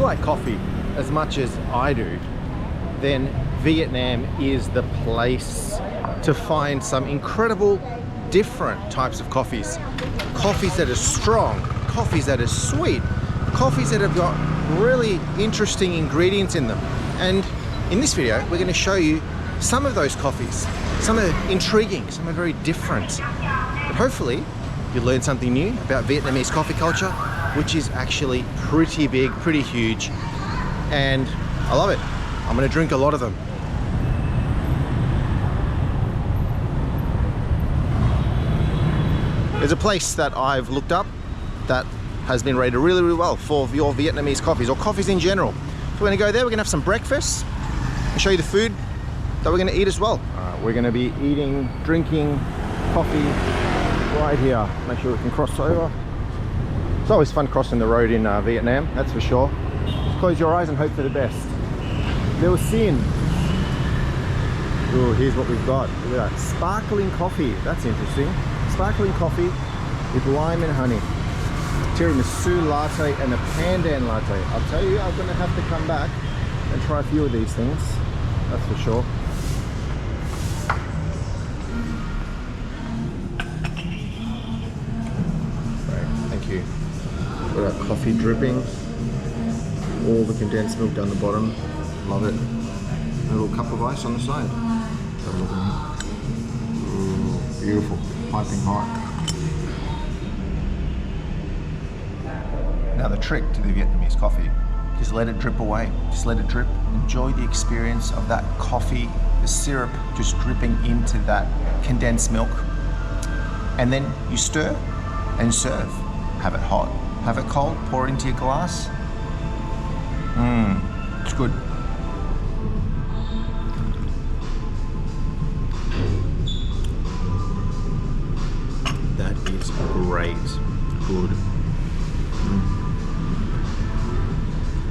like coffee as much as I do, then Vietnam is the place to find some incredible different types of coffees. Coffees that are strong, coffees that are sweet, coffees that have got really interesting ingredients in them. And in this video, we're going to show you some of those coffees. Some are intriguing, some are very different. But hopefully, you learn something new about Vietnamese coffee culture, which is actually pretty big, pretty huge. And I love it. I'm going to drink a lot of them. There's a place that I've looked up that has been rated really, really well for your Vietnamese coffees, or coffees in general. So we're gonna go there, we're gonna have some breakfast, and show you the food that we're gonna eat as well. We're gonna be eating, drinking coffee right here. Make sure we can cross over. It's always fun crossing the road in Vietnam, that's for sure. Just close your eyes and hope for the best. L'Usine. Ooh, here's what we've got. Look at that, sparkling coffee. That's interesting. Sparkling coffee with lime and honey. Tiramisu latte and a pandan latte. I'll tell you, I'm gonna have to come back and try a few of these things. That's for sure. Great, thank you. Got our coffee dripping. All the condensed milk down the bottom. Love it. A little cup of ice on the side. Have a look at it. Ooh, beautiful. Piping hot. Now the trick to the Vietnamese coffee, just let it drip away. Just let it drip. Enjoy the experience of that coffee, the syrup just dripping into that condensed milk. And then you stir and serve. Have it hot, have it cold, pour it into your glass. It's good. That is great. Good.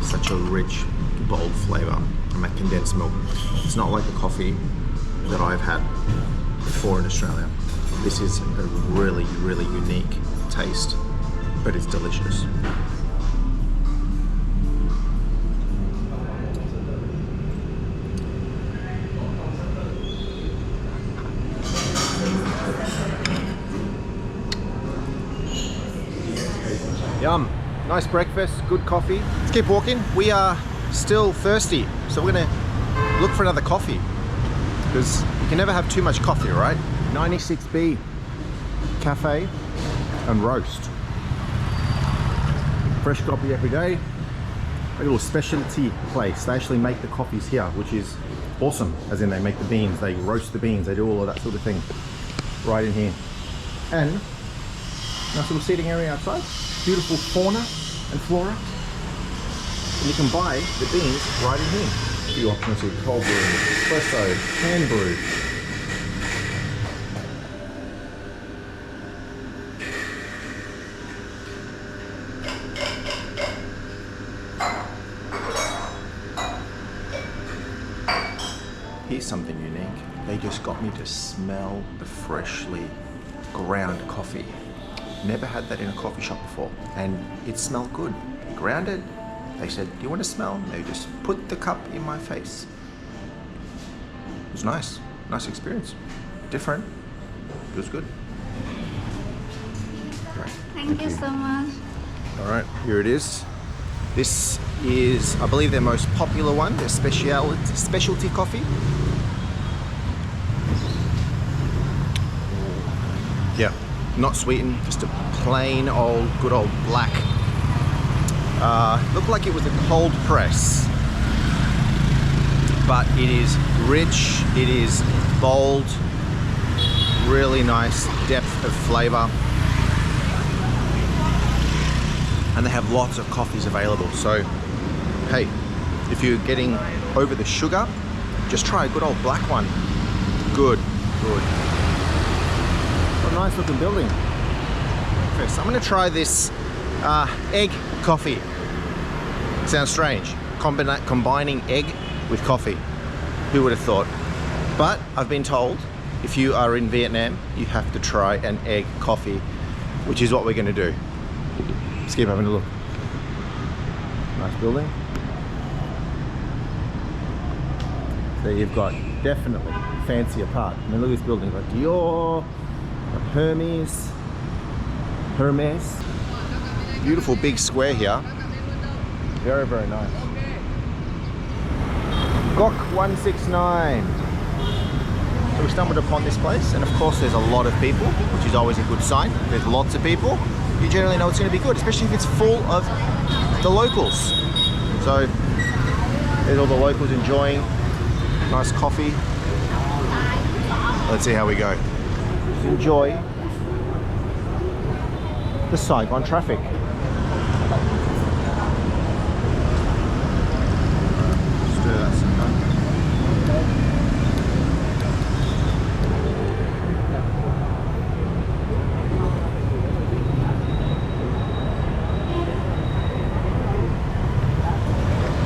Such a rich, bold flavor from that condensed milk. It's not like the coffee that I've had before in Australia. This is a really, really unique taste, but it's delicious. Yum. Nice breakfast, good coffee. Let's keep walking. We are still thirsty, so we're gonna look for another coffee, because you can never have too much coffee, right? 96B, Café and Roast. Fresh coffee every day. A little specialty place. They actually make the coffees here, which is awesome, as in they make the beans, they roast the beans, they do all of that sort of thing right in here. And nice little seating area outside. Beautiful fauna and flora. And you can buy the beans right in here. A few options here: cold brew, espresso, hand brew. Here's something unique. They just got me to smell the freshly ground coffee. Never had that in a coffee shop before, and it smelled good. Grounded. They said, "Do you want to smell?" They just put the cup in my face. It was nice. Nice experience. Different. It was good. Great. Thank you so much. All right, here it is. This is, I believe, their most popular one, their specialty coffee. Yeah. Not sweetened, just a plain old, good old black. Looked like it was a cold press, but it is rich, it is bold, really nice depth of flavor. And they have lots of coffees available. So, hey, if you're getting over the sugar, just try a good old black one. Good, good. What a nice looking building. First, I'm gonna try this egg coffee. Sounds strange, combining egg with coffee. Who would have thought? But I've been told if you are in Vietnam, you have to try an egg coffee, which is what we're gonna do. Let's keep having a look. Nice building. So you've got definitely fancier part. I mean, look at this building. You've got Dior, got Hermes. Beautiful big square here. Very, very nice. Gok 169. So we stumbled upon this place, and of course there's a lot of people, which is always a good sign. There's lots of people. You generally know it's going to be good, especially if it's full of the locals. So there's all the locals enjoying nice coffee. Let's see how we go. Just enjoy the Saigon traffic. Stir that some up.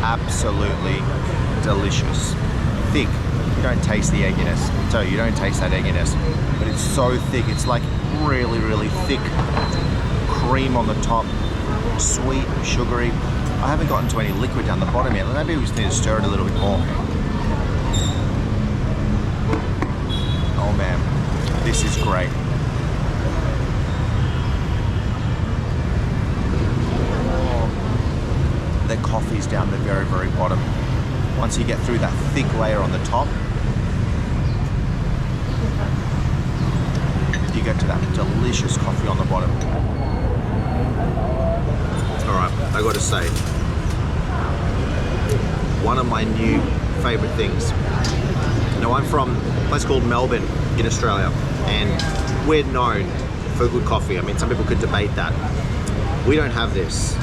Absolutely delicious. Thick. You don't taste the egginess. So you don't taste that egginess, but it's so thick. It's like really, really thick cream on the top, sweet, sugary. I haven't gotten to any liquid down the bottom yet. Maybe we just need to stir it a little bit more. Oh man, this is great. The coffee's down the very, very bottom. Once you get through that thick layer on the top, you get to that delicious coffee on the bottom. All right, I got to say, one of my new favorite things. Now I'm from a place called Melbourne in Australia, and we're known for good coffee. I mean, some people could debate that. We don't have this.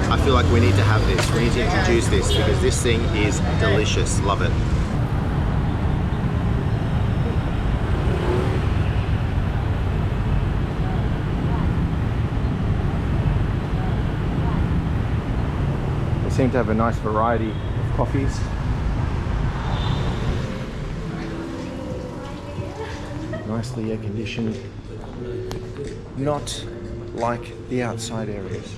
I feel like we need to have this. We need to introduce this because this thing is delicious. Love it. They seem to have a nice variety of coffees. Nicely air conditioned. Not like the outside areas.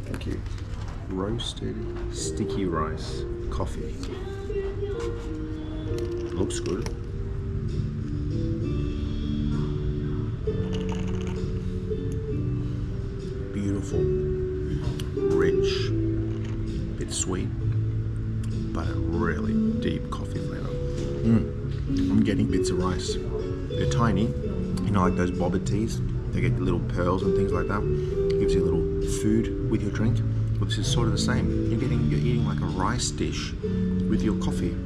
Thank you. Roasted sticky rice coffee. Looks good. Beautiful, rich, bit sweet, but a really deep coffee flavor. I'm getting bits of rice. They're tiny, you know, like those boba teas. They get little pearls and things like that. It gives you a little food with your drink. But this is sort of the same. You're eating like a rice dish with your coffee. Ooh,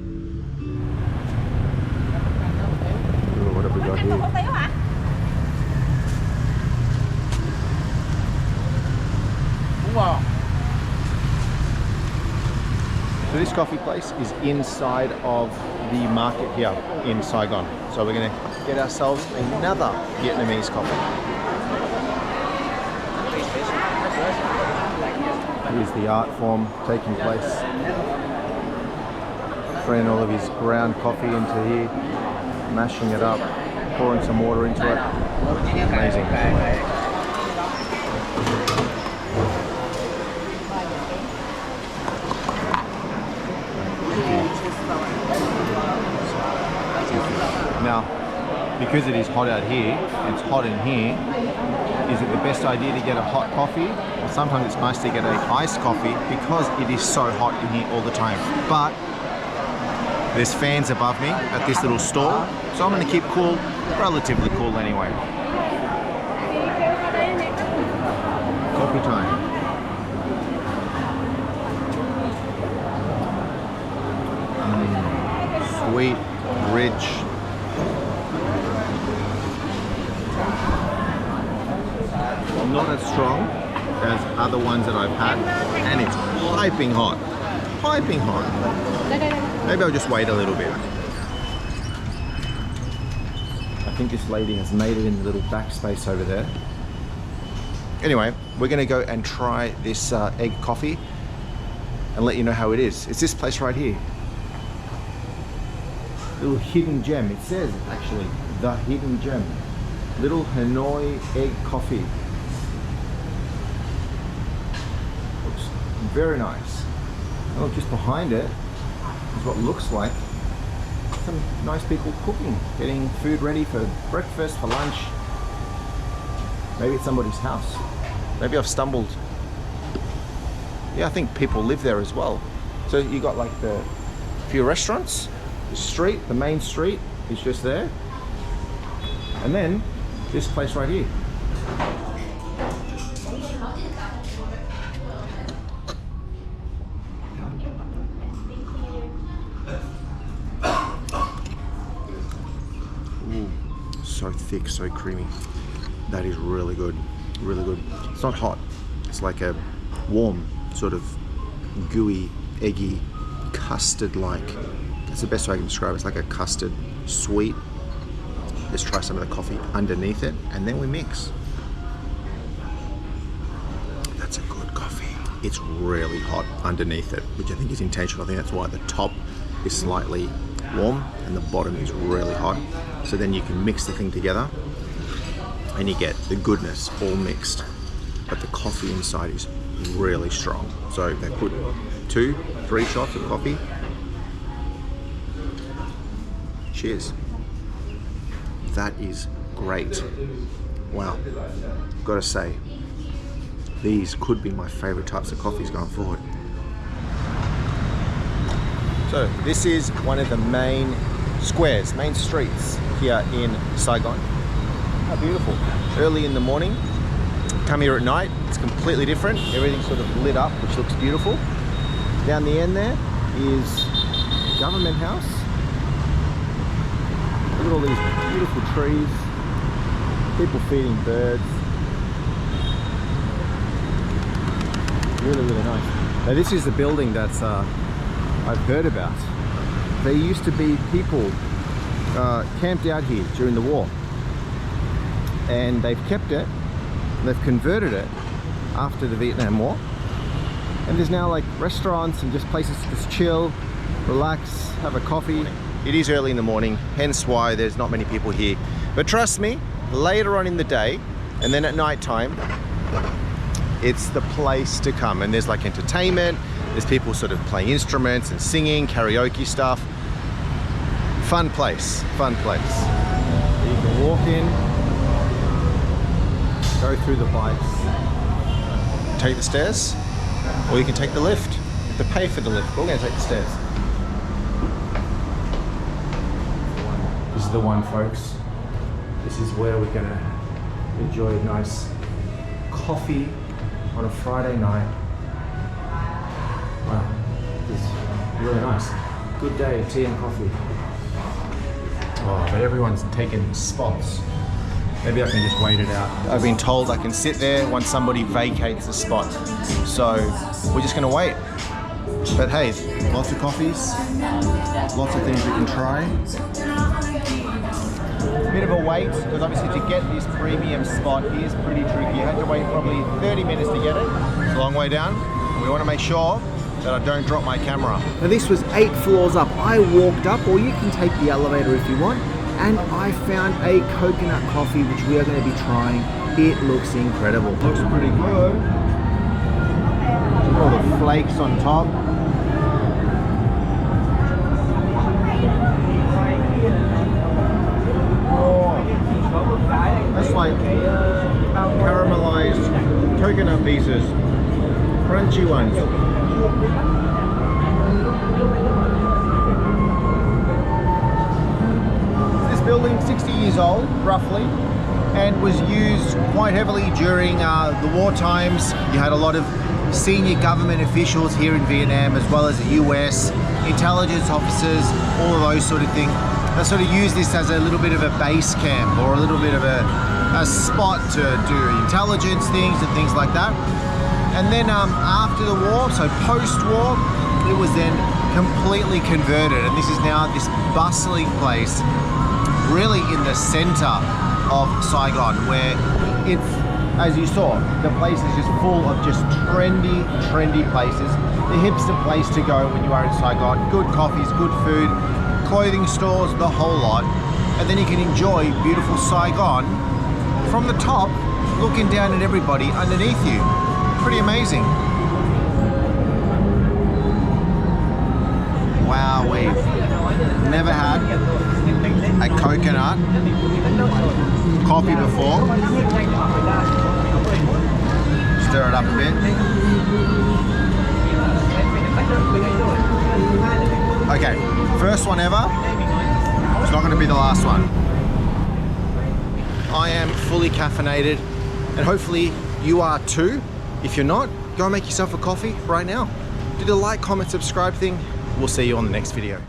what have we got here? So this coffee place is inside of the market here in Saigon. So we're going to get ourselves another Vietnamese coffee. Here's the art form taking place. Throwing all of his ground coffee into here, mashing it up, pouring some water into it. Amazing. Now, because it is hot out here, and it's hot in here, is it the best idea to get a hot coffee? Well, sometimes it's nice to get an iced coffee because it is so hot in here all the time. But there's fans above me at this little stall, so I'm going to keep cool, relatively cool anyway. Coffee time. Sweet, rich. Not as strong as other ones that I've had, and it's piping hot. Piping hot. Maybe I'll just wait a little bit. I think this lady has made it in the little backspace over there. Anyway, we're going to go and try this egg coffee and let you know how it is. It's this place right here. Little hidden gem. It says actually the hidden gem. Little Hanoi egg coffee. Looks very nice. And look, just behind it is what looks like some nice people cooking, getting food ready for breakfast, for lunch. Maybe it's somebody's house. Maybe I've stumbled. Yeah, I think people live there as well. So you got like the few restaurants, the street, the main street is just there. And then this place right here. Ooh, so thick, so creamy. That is really good, really good. It's not hot, it's like a warm, sort of gooey, eggy, custard-like. That's the best way I can describe it. It's like a custard, sweet. Let's try some of the coffee underneath it, and then we mix. That's a good coffee. It's really hot underneath it, which I think is intentional. I think that's why the top is slightly warm and the bottom is really hot. So then you can mix the thing together and you get the goodness all mixed, but the coffee inside is really strong. So they put 2-3 shots of coffee. Cheers. That is great. Wow. Gotta say, these could be my favorite types of coffees going forward. So this is one of the main squares, main streets here in Saigon. How beautiful. Early in the morning, come here at night, it's completely different. Everything's sort of lit up, which looks beautiful. Down the end there is Government House. Look at all these beautiful trees, people feeding birds. Really, really nice. Now this is the building that's I've heard about. There used to be people camped out here during the war, and they've kept it, they've converted it after the Vietnam War, and there's now like restaurants and just places to just chill, relax, have a coffee. It is early in the morning, hence why there's not many people here. But trust me, later on in the day, and then at night time, it's the place to come. And there's like entertainment, there's people sort of playing instruments and singing, karaoke stuff. Fun place, fun place. You can walk in, go through the bikes, take the stairs, or you can take the lift. You have to pay for the lift, but we're gonna take the stairs. This is the one, folks. This is where we're gonna enjoy a nice coffee on a Friday night. Wow, this is really nice. Good day, tea and coffee. Oh, but everyone's taken spots. Maybe I can just wait it out. I've been told I can sit there once somebody vacates the spot. So we're just gonna wait. But hey, lots of coffees, lots of things we can try. Bit of a wait, because obviously to get this premium spot is pretty tricky. I had to wait probably 30 minutes to get it. It's a long way down. We want to make sure that I don't drop my camera. Now this was 8 floors up. I walked up, or you can take the elevator if you want, and I found a coconut coffee, which we are going to be trying. It looks incredible. Looks pretty good. Look at all the flakes on top. That's like caramelized coconut pieces, crunchy ones. This building, 60 years old, roughly, and was used quite heavily during the war times. You had a lot of senior government officials here in Vietnam, as well as the US, intelligence officers, all of those sort of things. They sort of use this as a little bit of a base camp, or a little bit of a spot to do intelligence things and things like that. And then after the war, so post-war, it was then completely converted, and this is now this bustling place, really in the center of Saigon, where it's, as you saw, the place is just full of just trendy places. The hipster place to go when you are in Saigon. Good coffees, good food, clothing stores, the whole lot. And then you can enjoy beautiful Saigon from the top, looking down at everybody underneath you. Pretty amazing. Wow, we've never had a coconut coffee before. Stir it up a bit. Okay, first one ever. It's not going to be the last one. I am fully caffeinated, and hopefully you are too. If you're not, go and make yourself a coffee right now. Do the like, comment, subscribe thing. We'll see you on the next video.